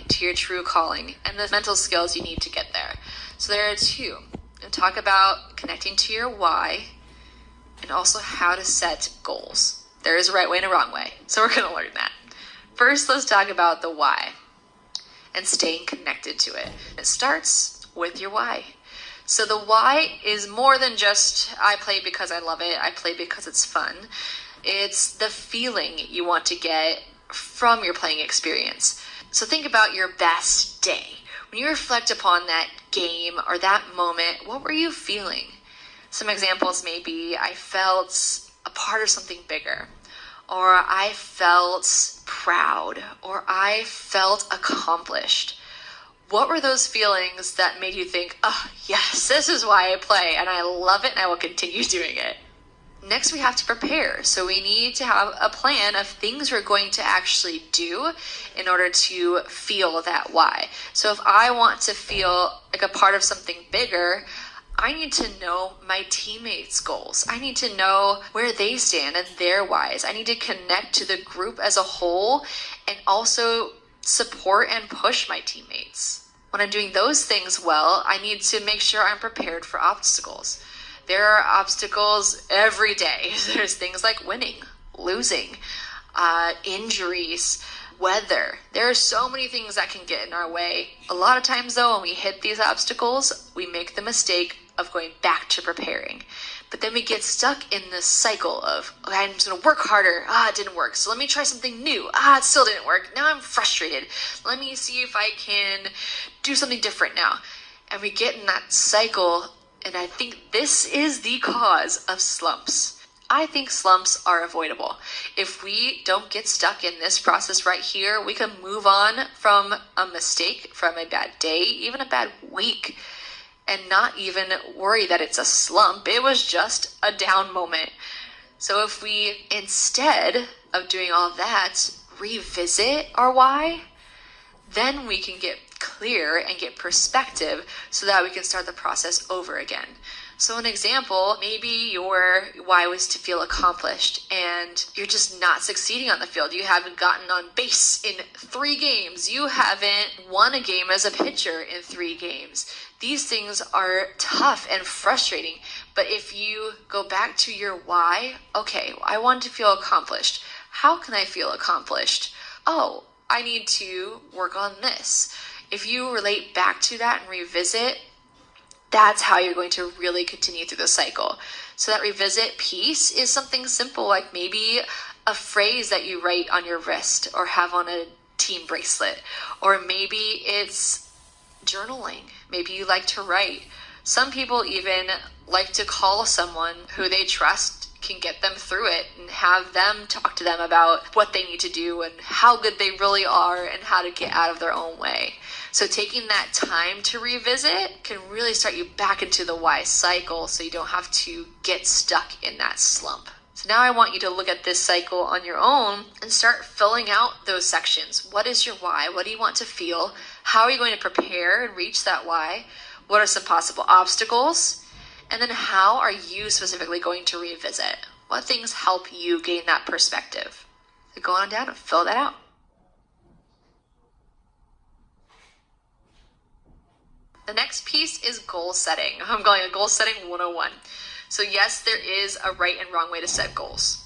to your true calling and the mental skills you need to get there. So there are two. And talk about connecting to your why and also how to set goals. There is a right way and a wrong way. So we're going to learn that. First, let's talk about the why and staying connected to it. It starts with your why. So the why is more than just, I play because I love it, I play because it's fun. It's the feeling you want to get from your playing experience. So think about your best day. When you reflect upon that game or that moment, what were you feeling? Some examples may be, I felt a part of something bigger, or I felt proud, or I felt accomplished. What were those feelings that made you think, oh yes, this is why I play and I love it and I will continue doing it? Next, we have to prepare. So we need to have a plan of things we're going to actually do in order to feel that why. So if I want to feel like a part of something bigger, I need to know my teammates' goals. I need to know where they stand and their whys. I need to connect to the group as a whole and also support and push my teammates. When I'm doing those things well, I need to make sure I'm prepared for obstacles. There are obstacles every day. There's things like winning, losing, injuries, weather. There are so many things that can get in our way. A lot of times though, when we hit these obstacles, we make the mistake of going back to preparing. But then we get stuck in this cycle of, okay, I'm just going to work harder. It didn't work. So let me try something new. It still didn't work. Now I'm frustrated. Let me see if I can do something different now. And we get in that cycle. And I think this is the cause of slumps. I think slumps are avoidable. If we don't get stuck in this process right here, we can move on from a mistake, from a bad day, even a bad week, and not even worry that it's a slump. It was just a down moment. So if we, instead of doing all that, revisit our why, then we can get clear and get perspective so that we can start the process over again. So an example, maybe your why was to feel accomplished and you're just not succeeding on the field. You haven't gotten on base in 3 games. You haven't won a game as a pitcher in 3 games. These things are tough and frustrating. But if you go back to your why, okay, I want to feel accomplished. How can I feel accomplished? Oh, I need to work on this. If you relate back to that and revisit, that's how you're going to really continue through the cycle. So that revisit piece is something simple, like maybe a phrase that you write on your wrist or have on a team bracelet. Or maybe it's journaling. Maybe you like to write. Some people even like to call someone who they trust can get them through it and have them talk to them about what they need to do and how good they really are and how to get out of their own way. So taking that time to revisit can really start you back into the why cycle so you don't have to get stuck in that slump. So now I want you to look at this cycle on your own and start filling out those sections. What is your why? What do you want to feel? How are you going to prepare and reach that why? What are some possible obstacles? And then how are you specifically going to revisit? What things help you gain that perspective? So go on down and fill that out. The next piece is goal setting. I'm calling it goal setting 101. So yes, there is a right and wrong way to set goals.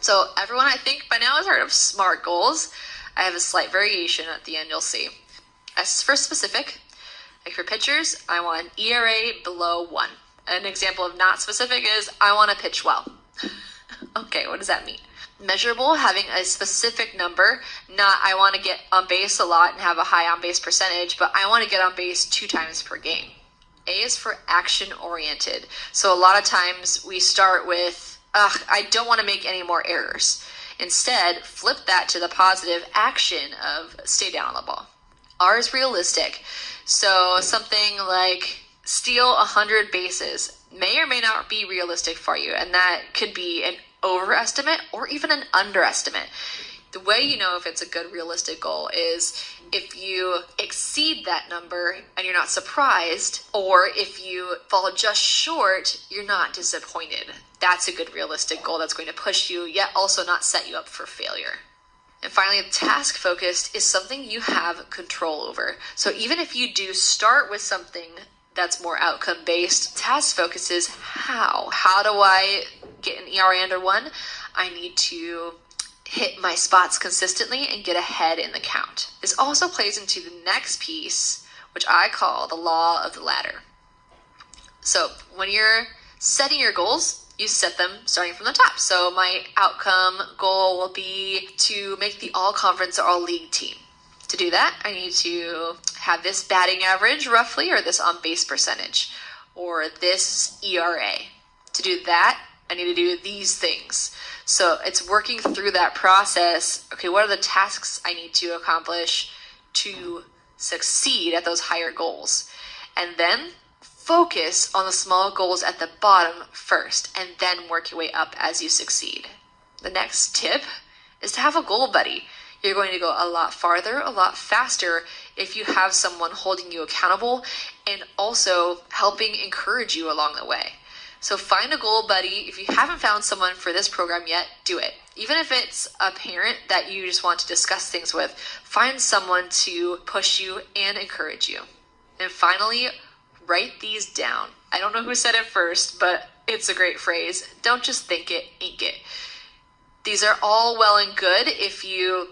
So everyone, I think by now has heard of SMART goals. I have a slight variation at the end, you'll see. S is for specific. Like for pitchers, I want an ERA below 1. An example of not specific is, I want to pitch well. Okay, what does that mean? Measurable, having a specific number, not I want to get on base a lot and have a high on base percentage, but I want to get on base 2 times per game. A is for action oriented. So a lot of times we start with, I don't want to make any more errors. Instead, flip that to the positive action of stay down on the ball. R is realistic. So something like steal 100 bases may or may not be realistic for you, and that could be an overestimate or even an underestimate. The way you know if it's a good realistic goal is if you exceed that number and you're not surprised, or if you fall just short, you're not disappointed. That's a good realistic goal that's going to push you, yet also not set you up for failure. And finally, task focused is something you have control over. So even if you do start with something that's more outcome based, task focus is how. How do I get an ERA under 1? I need to hit my spots consistently and get ahead in the count. This also plays into the next piece, which I call the law of the ladder. So when you're setting your goals, you set them starting from the top. So my outcome goal will be to make the all-conference or all-league team. To do that, I need to have this batting average roughly, or this on-base percentage, or this ERA. To do that, I need to do these things. So it's working through that process. Okay, what are the tasks I need to accomplish to succeed at those higher goals? And then focus on the small goals at the bottom first, and then work your way up as you succeed. The next tip is to have a goal buddy. You're going to go a lot farther, a lot faster if you have someone holding you accountable and also helping encourage you along the way. So find a goal buddy. If you haven't found someone for this program yet, do it. Even if it's a parent that you just want to discuss things with, find someone to push you and encourage you. And finally, write these down. I don't know who said it first, but it's a great phrase. Don't just think it, ink it. These are all well and good if you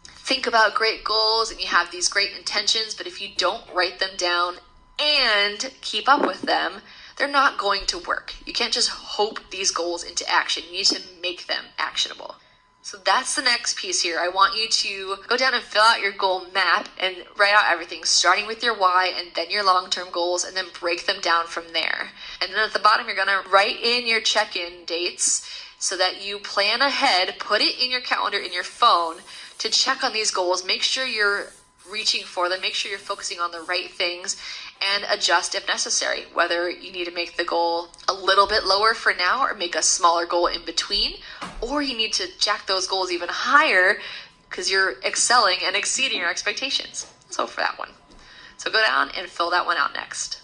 think about great goals and you have these great intentions, but if you don't write them down and keep up with them, they're not going to work. You can't just hope these goals into action. You need to make them actionable. So that's the next piece here. I want you to go down and fill out your goal map and write out everything, starting with your why and then your long-term goals, and then break them down from there. And then at the bottom, you're going to write in your check-in dates so that you plan ahead, put it in your calendar in your phone to check on these goals. Make sure you're reaching for them. Make sure you're focusing on the right things and adjust if necessary, whether you need to make the goal a little bit lower for now or make a smaller goal in between, or you need to jack those goals even higher because you're excelling and exceeding your expectations. So for that one. So go down and fill that one out next.